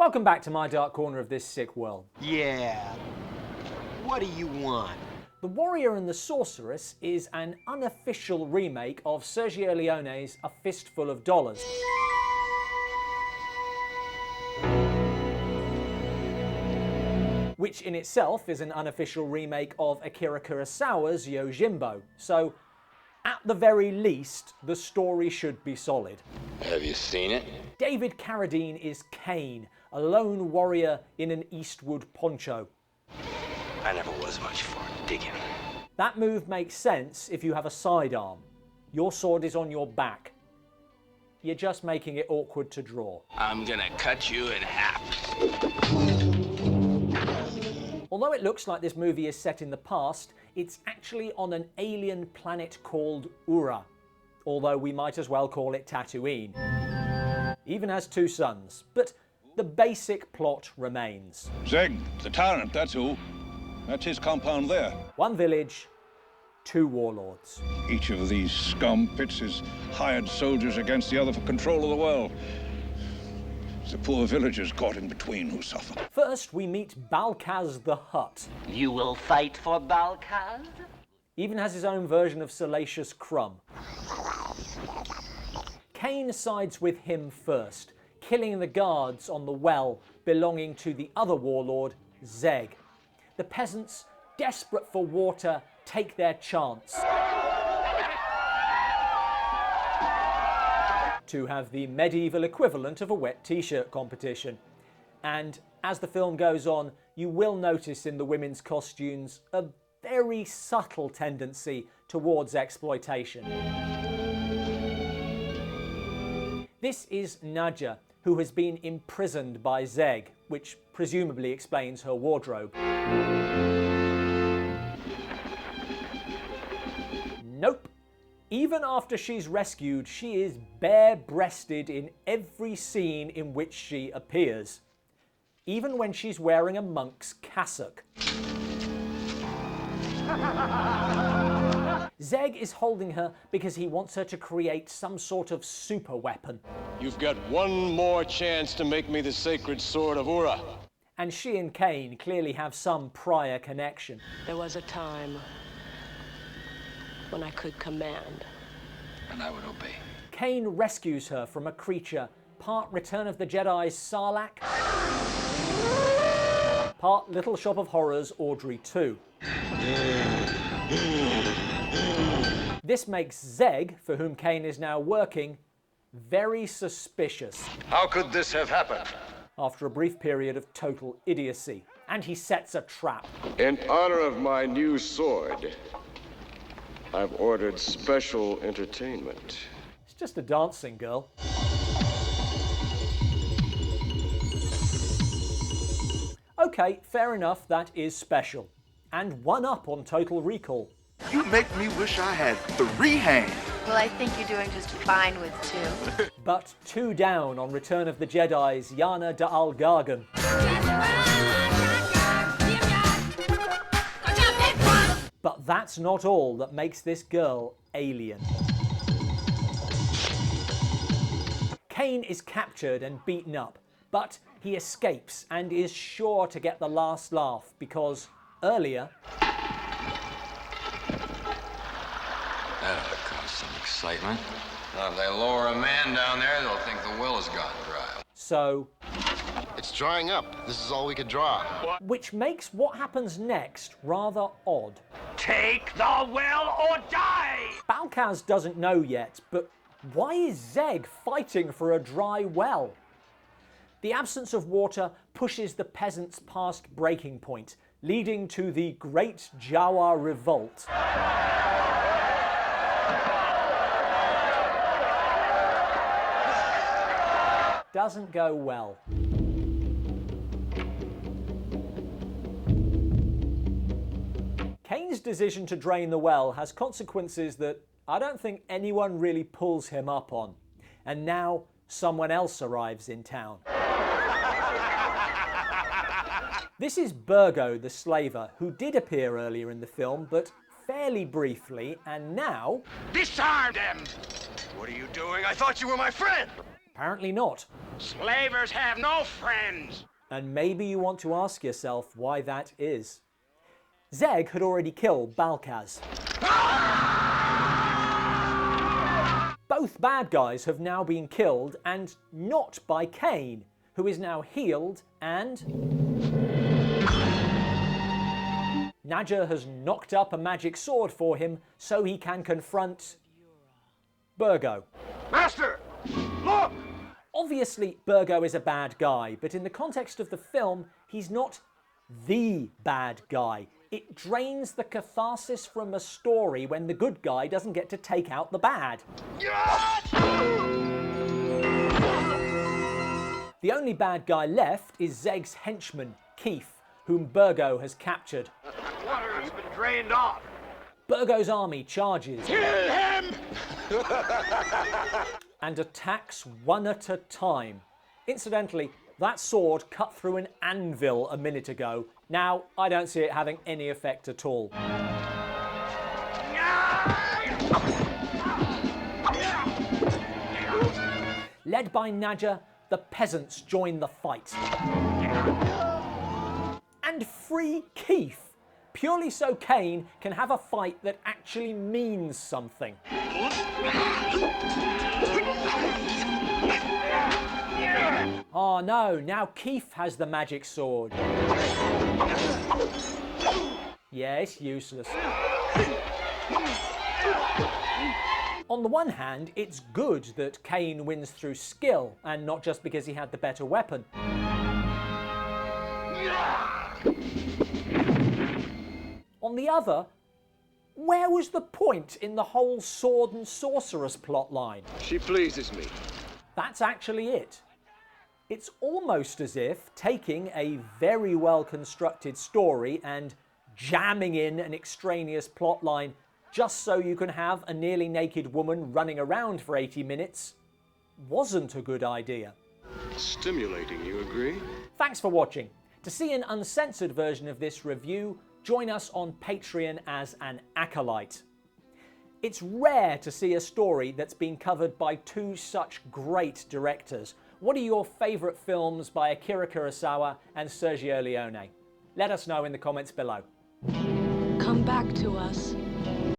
Welcome back to my dark corner of this sick world. Yeah. What do you want? The Warrior and the Sorceress is an unofficial remake of Sergio Leone's A Fistful of Dollars. Which in itself is an unofficial remake of Akira Kurosawa's Yojimbo. So, at the very least, the story should be solid. Have you seen it? David Carradine is Kain, a lone warrior in an Eastwood poncho. I never was much for digging. That move makes sense if you have a sidearm. Your sword is on your back. You're just making it awkward to draw. I'm gonna cut you in half. Although it looks like this movie is set in the past, it's actually on an alien planet called Ura, although we might as well call it Tatooine. Even has two sons, but the basic plot remains. Zeg, the tyrant, that's who. That's his compound there. One village, two warlords. Each of these scum pits his hired soldiers against the other for control of the world. It's the poor villagers caught in between who suffer. First, we meet Bal Caz the Hutt. You will fight for Bal Caz? Even has his own version of Salacious Crumb. Kain sides with him first, killing the guards on the well belonging to the other warlord, Zeg. The peasants, desperate for water, take their chance to have the medieval equivalent of a wet t-shirt competition. And as the film goes on, you will notice in the women's costumes a very subtle tendency towards exploitation. This is Nadja, who has been imprisoned by Zeg, which presumably explains her wardrobe. Nope. Even after she's rescued, she is bare-breasted in every scene in which she appears. Even when she's wearing a monk's cassock. Zeg is holding her because he wants her to create some sort of super weapon. You've got one more chance to make me the sacred sword of Ura. And she and Kain clearly have some prior connection. There was a time when I could command. And I would obey. Kain rescues her from a creature, part Return of the Jedi's Sarlacc, part Little Shop of Horrors Audrey 2. This makes Zeg, for whom Kain is now working, very suspicious. How could this have happened? After a brief period of total idiocy. And he sets a trap. In honor of my new sword, I've ordered special entertainment. It's just a dancing girl. Okay, fair enough, that is special. And one up on Total Recall. You make me wish I had 3 hands. Well, I think you're doing just fine with 2. But 2 down on Return of the Jedi's Yana de Algargan. But that's not all that makes this girl alien. Kain is captured and beaten up, but he escapes and is sure to get the last laugh because earlier... That ought to cause some excitement. Now, if they lower a man down there, they'll think the well has gone dry. So... It's drying up. This is all we could draw. Which makes what happens next rather odd. Take the well or die! Bal Caz doesn't know yet, but why is Zeg fighting for a dry well? The absence of water pushes the peasants past breaking point, leading to the Great Jawa Revolt. Doesn't go well. Kain's decision to drain the well has consequences that I don't think anyone really pulls him up on. And now someone else arrives in town. This is Burgo the Slaver, who did appear earlier in the film, but fairly briefly, and now... Disarm them! What are you doing? I thought you were my friend! Apparently not. Slavers have no friends. And maybe you want to ask yourself why that is. Zeg had already killed Bal Caz. Both bad guys have now been killed, and not by Kain, who is now healed, and Nadja has knocked up a magic sword for him so he can confront Burgo. Master, look! Obviously, Burgo is a bad guy, but in the context of the film, he's not the bad guy. It drains the catharsis from a story when the good guy doesn't get to take out the bad. The only bad guy left is Zeg's henchman, Keith, whom Burgo has captured. Water has been drained off. Burgo's army charges. Kill him! And attacks one at a time. Incidentally, that sword cut through an anvil a minute ago. Now, I don't see it having any effect at all. Led by Nadja, the peasants join the fight. And free Keith, purely so Kain can have a fight that actually means something. Oh no, now Keith has the magic sword. Yeah, it's useless. On the one hand, it's good that Kain wins through skill, and not just because he had the better weapon. On the other, where was the point in the whole sword and sorceress plotline? She pleases me. That's actually it. It's almost as if taking a very well constructed story and jamming in an extraneous plotline just so you can have a nearly naked woman running around for 80 minutes wasn't a good idea. Stimulating, you agree? Thanks for watching. To see an uncensored version of this review, join us on Patreon as an acolyte. It's rare to see a story that's been covered by two such great directors. What are your favourite films by Akira Kurosawa and Sergio Leone? Let us know in the comments below. Come back to us.